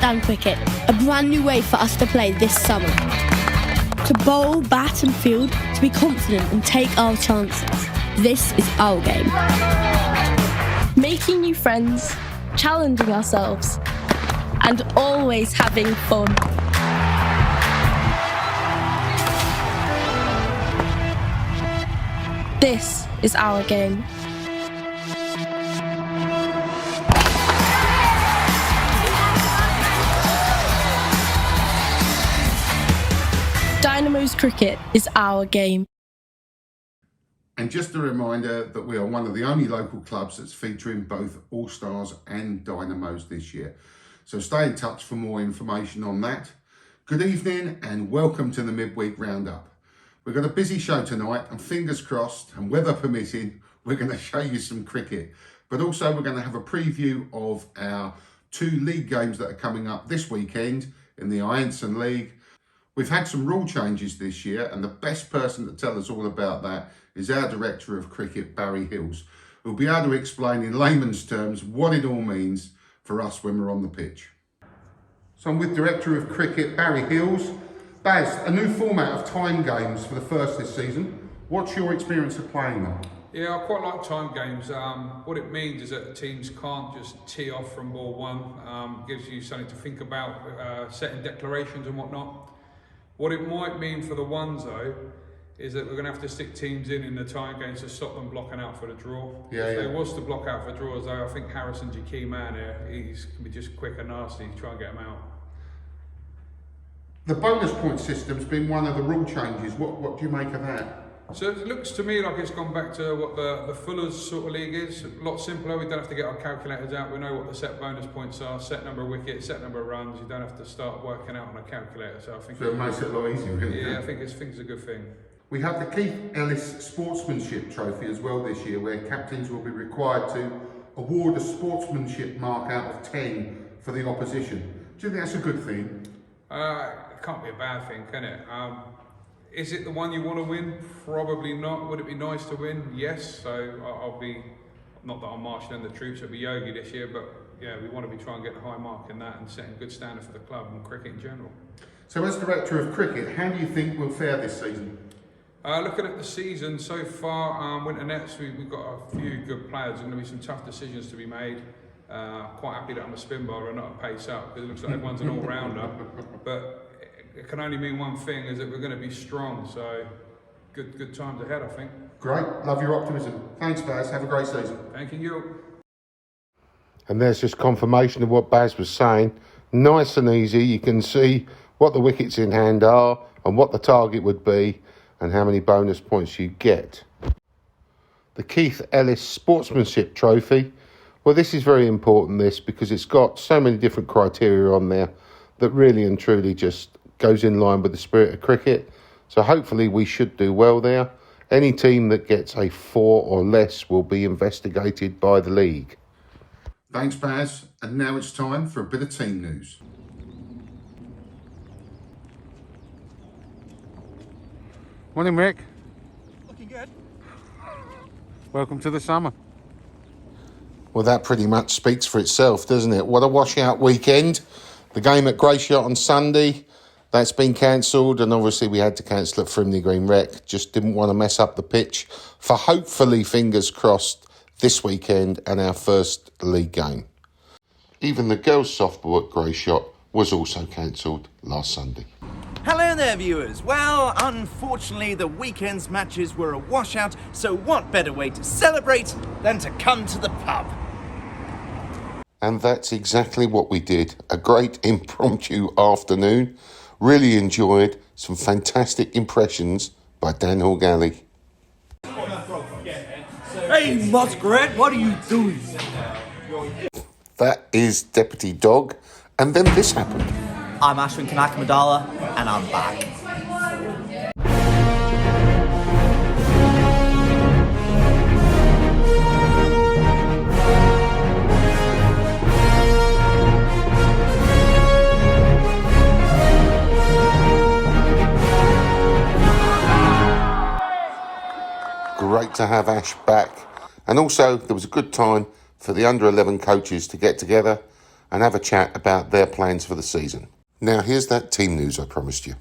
Countdown Cricket, a brand new way for us to play this summer. To bowl, bat and field, to be confident and take our chances. This is our game. Making new friends, challenging ourselves, and always having fun. This is our game. Dynamo's cricket is our game. And just a reminder that we are one of the only local clubs that's featuring both All-Stars and Dynamos this year. So stay in touch for more information on that. Good evening and welcome to the Midweek Roundup. We've got a busy show tonight and fingers crossed and weather permitting, we're going to show you some cricket. But also we're going to have a preview of our 2 league games that are coming up this weekend in the Ianson League. We've had some rule changes this year and the best person to tell us all about that is our Director of Cricket, Barry Hills, who'll be able to explain in layman's terms what it all means for us when we're on the pitch. So I'm with Director of Cricket, Barry Hills. Baz, a new format of time games for the first this season. What's your experience of playing them? Yeah, I quite like time games. What it means is that the teams can't just tee off from ball one. Gives you something to think about, setting declarations and whatnot. What it might mean for the ones though, is that we're going to have to stick teams in the time games to stop them blocking out for the draw. If they was to block out for draws though, I think Harrison's your key man here. He's can be just quick and nasty, try and get him out. The bonus point system's been one of the rule changes. What do you make of that? So it looks to me like it's gone back to what the Fuller's sort of league is. A lot simpler, we don't have to get our calculators out. We know what the set bonus points are, set number of wickets, set number of runs. You don't have to start working out on a calculator. So I think it makes it a lot easier, really. Yeah, I think it's a good thing. We have the Keith Ellis Sportsmanship Trophy as well this year, where captains will be required to award a sportsmanship mark out of 10 for the opposition. Do you think that's a good thing? It can't be a bad thing, can it? Is it the one you want to win? Probably not. Would it be nice to win? Yes. So I'll be, not that I'm marshalling the troops, it'll be Yogi this year, but yeah, we want to be trying to get a high mark in that and setting a good standard for the club and cricket in general. So as Director of Cricket, how do you think we'll fare this season? Looking at the season so far, Winter Nets, we've got a few good players. There's going to be some tough decisions to be made. Quite happy that I'm a spin bowler and not a pace up, because it looks like everyone's an all-rounder. But it can only mean one thing, is that we're going to be strong. So good times ahead, I think. Great, love your optimism. Thanks, Baz. Have a great season. Thank you. And there's just confirmation of what Baz was saying. Nice and easy. You can see what the wickets in hand are and what the target would be and how many bonus points you get. The Keith Ellis Sportsmanship Trophy. Well, this is very important, this, because it's got so many different criteria on there that really and truly just goes in line with the spirit of cricket. So hopefully we should do well there. Any team that gets a 4 or less will be investigated by the league. Thanks, Baz. And now it's time for a bit of team news. Morning, Rick. Looking good. Welcome to the summer. Well, that pretty much speaks for itself, doesn't it? What a washout weekend. The game at Greyshot on Sunday, that's been cancelled, and obviously we had to cancel at Frimley Green Rec. Just didn't want to mess up the pitch for hopefully, fingers crossed, this weekend and our first league game. Even the girls' softball at Greyshot was also cancelled last Sunday. Hello there, viewers. Well, unfortunately, the weekend's matches were a washout, so what better way to celebrate than to come to the pub? And that's exactly what we did. A great impromptu afternoon. Really enjoyed some fantastic impressions by Dan Hall-Galley. Hey, Muskrat, what are you doing? That is Deputy Dog. And then this happened. I'm Ashwin Kanakamadala, and I'm back. Great to have Ash back. And also, there was a good time for the under-11 coaches to get together and have a chat about their plans for the season. Now, here's that team news I promised you.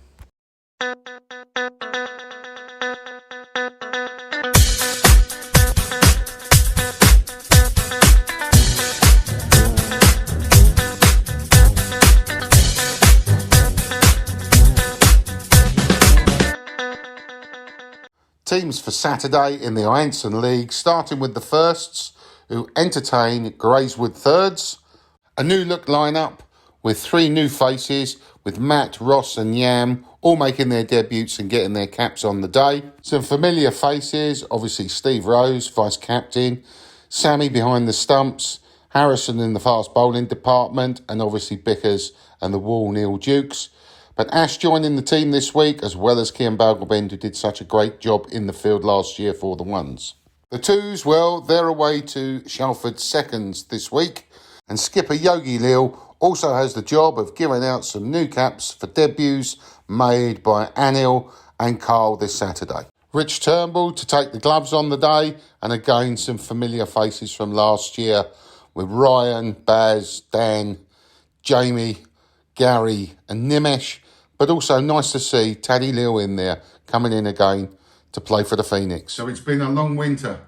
Teams for Saturday in the Ianson League, starting with the firsts, who entertain Greyswood thirds. A new look lineup with 3 new faces, with Matt, Ross and Yam all making their debuts and getting their caps on the day. Some familiar faces, obviously Steve Rose, vice-captain, Sammy behind the stumps, Harrison in the fast bowling department, and obviously Bickers and the Wall Neil Dukes. But Ash joining the team this week, as well as Kian Balgobend, who did such a great job in the field last year for the ones. The twos, well, they're away to Shalford seconds this week. And skipper Yogi Lil also has the job of giving out some new caps for debuts made by Anil and Carl this Saturday. Rich Turnbull to take the gloves on the day, and again some familiar faces from last year with Ryan, Baz, Dan, Jamie, Gary and Nimesh, but also nice to see Taddy Lil in there, coming in again to play for the Phoenix. So it's been a long winter,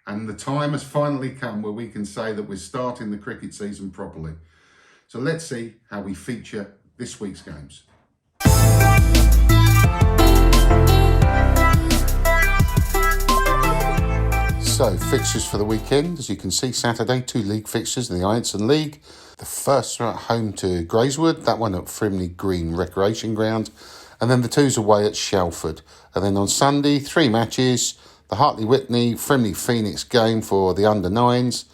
and the time has finally come where we can say that we're starting the cricket season properly. So let's see how we feature this week's games. So, fixtures for the weekend. As you can see, Saturday, 2 league fixtures in the Ianson League. The first are at home to Greyswood, that one at Frimley Green Recreation Ground, and then the 2's away at Shalford. And then on Sunday, 3 matches, the Hartley Whitney Frimley Phoenix game for the under-9s.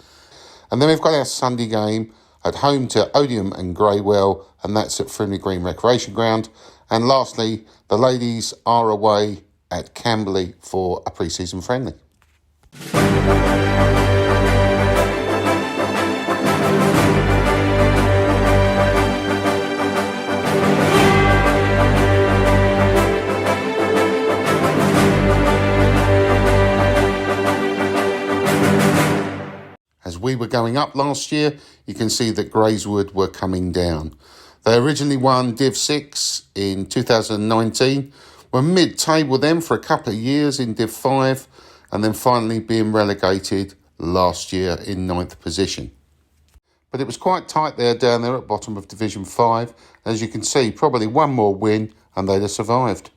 And then we've got our Sunday game at home to Odium and Greywell, and that's at Frimley Green Recreation Ground. And lastly, the ladies are away at Camberley for a pre-season friendly. As we were going up last year, you can see that Greyswood were coming down. They originally won Div 6 in 2019, were mid-table then for a couple of years in Div 5, and then finally being relegated last year in 9th position. But it was quite tight there down there at bottom of Division 5. As you can see, probably one more win and they'd have survived.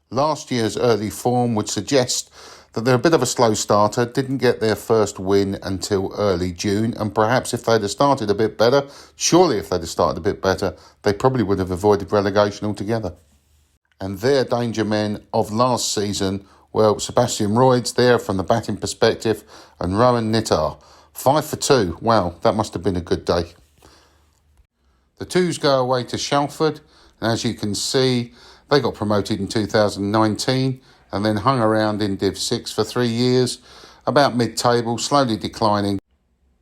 Last year's early form would suggest that they're a bit of a slow starter, didn't get their first win until early June, and perhaps if they'd have started a bit better, surely if they'd have started a bit better, they probably would have avoided relegation altogether. And their danger men of last season, well, Sebastian Royds there from the batting perspective, and Rowan Nittar. 5 for 2. Wow, that must have been a good day. The 2's go away to Shalford, and as you can see, they got promoted in 2019 and then hung around in Div 6 for 3 years, about mid-table, slowly declining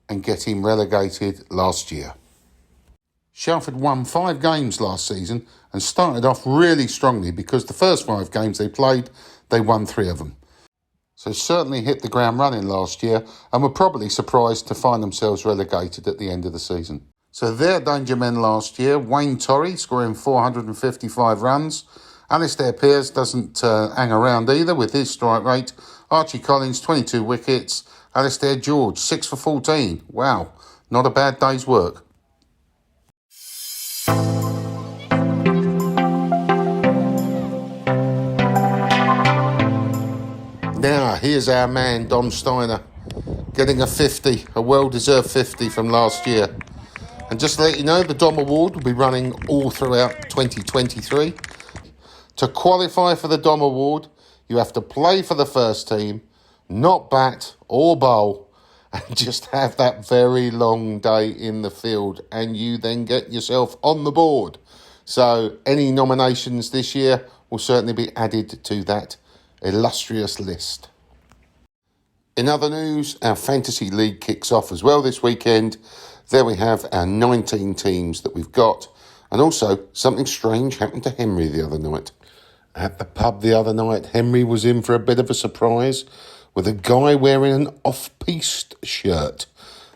and getting relegated last year. Shalford won 5 games last season and started off really strongly because the first 5 games they played, they won 3 of them. So certainly hit the ground running last year and were probably surprised to find themselves relegated at the end of the season. So their danger men last year, Wayne Torrey scoring 455 runs. Alistair Pearce doesn't hang around either with his strike rate. Archie Collins, 22 wickets. Alistair George, 6 for 14. Wow, not a bad day's work. Now, here's our man, Dom Steiner, getting a 50, a well-deserved 50 from last year. And just to let you know, the Dom Award will be running all throughout 2023. To qualify for the Dom Award, you have to play for the first team, not bat or bowl, and just have that very long day in the field, and you then get yourself on the board. So any nominations this year will certainly be added to that illustrious list. In other news, our Fantasy League kicks off as well this weekend. There we have our 19 teams that we've got. And also, something strange happened to Henry the other night. At the pub the other night, Henry was in for a bit of a surprise with a guy wearing an off-piste shirt.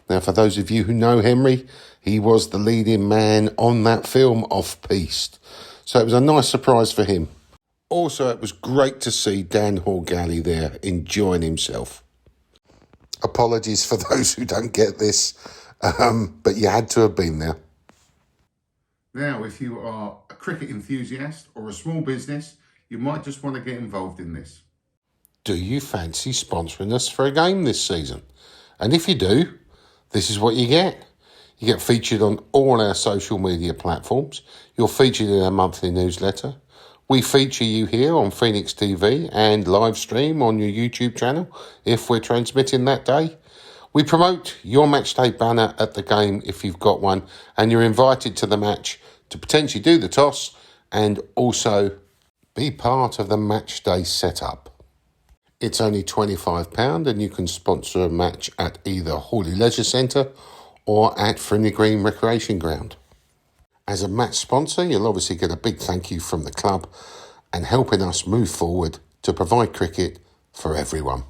Now, for those of you who know Henry, he was the leading man on that film Off-Piste. So it was a nice surprise for him. Also, it was great to see Dan Horgali there enjoying himself. Apologies for those who don't get this, but you had to have been there. Now, if you are a cricket enthusiast or a small business, you might just want to get involved in this. Do you fancy sponsoring us for a game this season? And if you do, this is what you get. You get featured on all our social media platforms. You're featured in our monthly newsletter. We feature you here on Phoenix TV and live stream on your YouTube channel if we're transmitting that day. We promote your matchday banner at the game if you've got one, and you're invited to the match to potentially do the toss and also be part of the matchday setup. It's only £25 and you can sponsor a match at either Hawley Leisure Centre or at Frimley Green Recreation Ground. As a match sponsor, you'll obviously get a big thank you from the club and helping us move forward to provide cricket for everyone.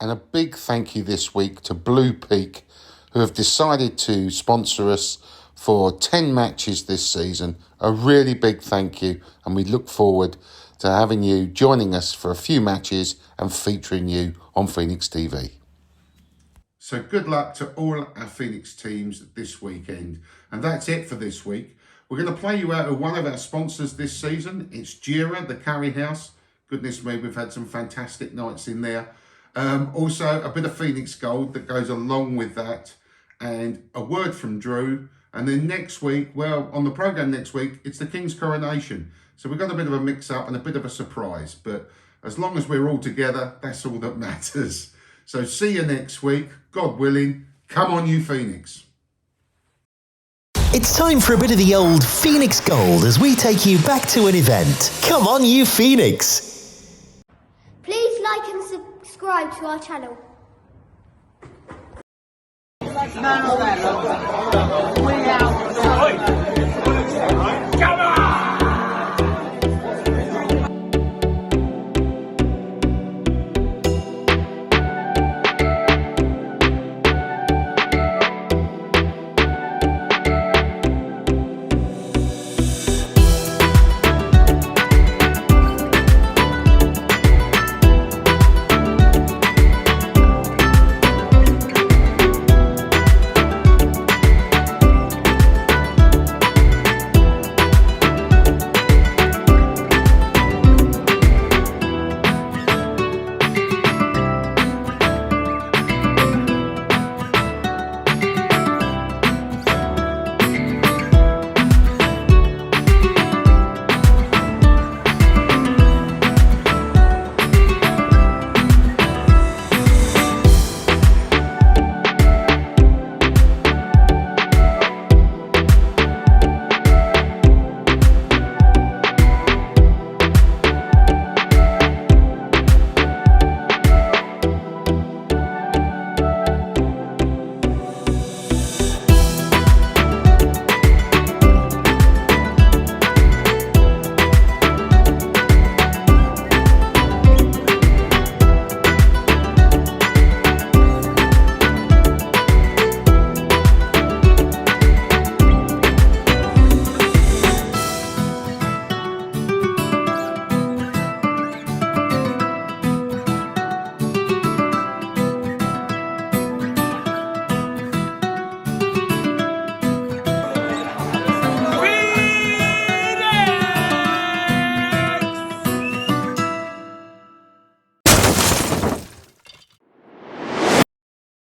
And a big thank you this week to Blue Peak, who have decided to sponsor us for 10 matches this season. A really big thank you, and we look forward to having you joining us for a few matches and featuring you on Phoenix TV. So good luck to all our Phoenix teams this weekend. And that's it for this week. We're going to play you out of one of our sponsors this season. It's Jira, the Curry House. Goodness me, we've had some fantastic nights in there. Also, a bit of Phoenix Gold that goes along with that. And a word from Drew. And then next week, well, on the programme next week, it's the King's Coronation. So we've got a bit of a mix-up and a bit of a surprise. But as long as we're all together, that's all that matters. So see you next week. God willing, come on you Phoenix. It's time for a bit of the old Phoenix Gold as we take you back to an event. Come on you Phoenix. Please like and subscribe to our channel. We out.